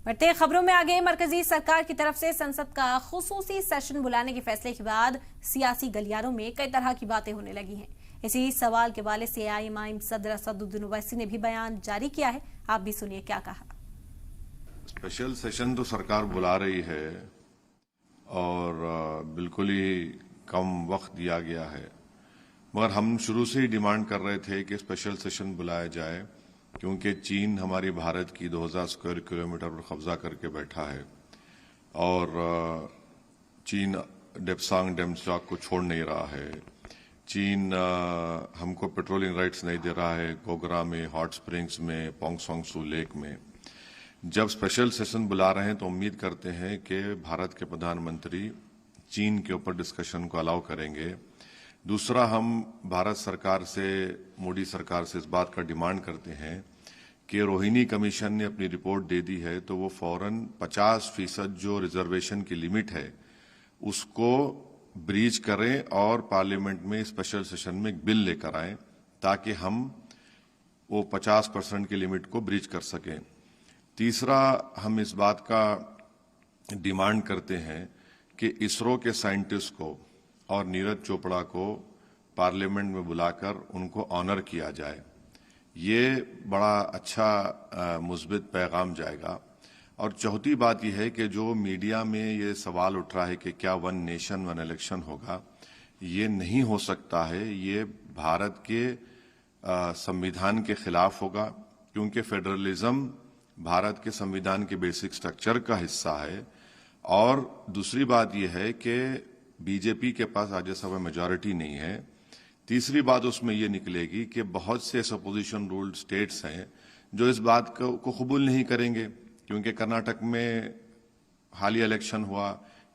बढ़ते हैं खबरों में आगे। मरकजी सरकार की तरफ से संसद का खुसूसी सेशन बुलाने के फैसले के बाद सियासी गलियारों में कई तरह की बातें होने लगी हैं। इसी सवाल के हवाले से आईएमआईएम सदर असदुद्दीन ओवैसी ने भी बयान जारी किया है। आप भी सुनिए क्या कहा। स्पेशल सेशन तो सरकार बुला रही है और बिल्कुल ही कम वक्त दिया गया है, मगर हम शुरू से ही डिमांड कर रहे थे कि स्पेशल सेशन बुलाया जाए, क्योंकि चीन हमारी भारत की 2000 स्क्वायर किलोमीटर पर कब्जा करके बैठा है और चीन डेप्सांग डेमस्टॉक को छोड़ नहीं रहा है। चीन हमको पेट्रोलिंग राइट्स नहीं दे रहा है गोगरा में, हॉट स्प्रिंग्स में, पोंगसोंगसू लेक में। जब स्पेशल सेशन बुला रहे हैं तो उम्मीद करते हैं कि भारत के प्रधानमंत्री चीन के ऊपर डिस्कशन को अलाउ करेंगे। दूसरा, हम भारत सरकार से, मोदी सरकार से इस बात का डिमांड करते हैं कि रोहिणी कमीशन ने अपनी रिपोर्ट दे दी है तो वो फौरन 50% जो रिजर्वेशन की लिमिट है उसको ब्रीच करें और पार्लियामेंट में स्पेशल सेशन में एक बिल लेकर आए ताकि हम वो 50% की लिमिट को ब्रीच कर सकें। तीसरा, हम इस बात का डिमांड करते हैं कि इसरो के साइंटिस्ट को और नीरज चोपड़ा को पार्लियामेंट में बुलाकर उनको ऑनर किया जाए। ये बड़ा अच्छा मुस्बित पैगाम जाएगा। और चौथी बात यह है कि जो मीडिया में ये सवाल उठ रहा है कि क्या वन नेशन वन इलेक्शन होगा, ये नहीं हो सकता है। ये भारत के संविधान के खिलाफ होगा, क्योंकि फेडरलिज्म भारत के संविधान के बेसिक स्ट्रक्चर का हिस्सा है। और दूसरी बात यह है कि बीजेपी के पास राज्यसभा मेजॉरिटी नहीं है। तीसरी बात उसमें यह निकलेगी कि बहुत से अपोजिशन रूल्ड स्टेट्स हैं जो इस बात को कबूल नहीं करेंगे, क्योंकि कर्नाटक में हालिया इलेक्शन हुआ,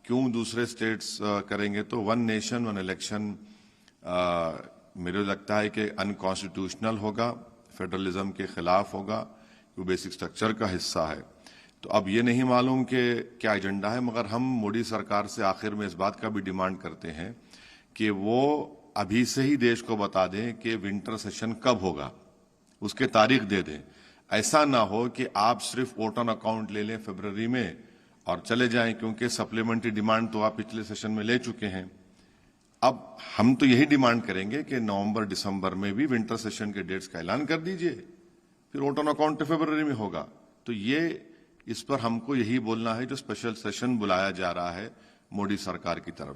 क्यों दूसरे स्टेट्स करेंगे। तो वन नेशन वन इलेक्शन मुझे लगता है कि अनकॉन्स्टिट्यूशनल होगा, फेडरलिज्म के खिलाफ होगा, वो बेसिक स्ट्रक्चर का हिस्सा है। तो अब ये नहीं मालूम कि क्या एजेंडा है, मगर हम मोदी सरकार से आखिर में इस बात का भी डिमांड करते हैं कि वो अभी से ही देश को बता दें कि विंटर सेशन कब होगा, उसके तारीख दे दें। ऐसा ना हो कि आप सिर्फ वोट ऑन अकाउंट ले लें फरवरी में और चले जाएं, क्योंकि सप्लीमेंट्री डिमांड तो आप पिछले सेशन में ले चुके हैं। अब हम तो यही डिमांड करेंगे कि नवंबर दिसंबर में भी विंटर सेशन के डेट्स का ऐलान कर दीजिए, फिर वोट ऑन अकाउंट फरवरी में होगा। तो ये इस पर हमको यही बोलना है जो स्पेशल सेशन बुलाया जा रहा है मोदी सरकार की तरफ।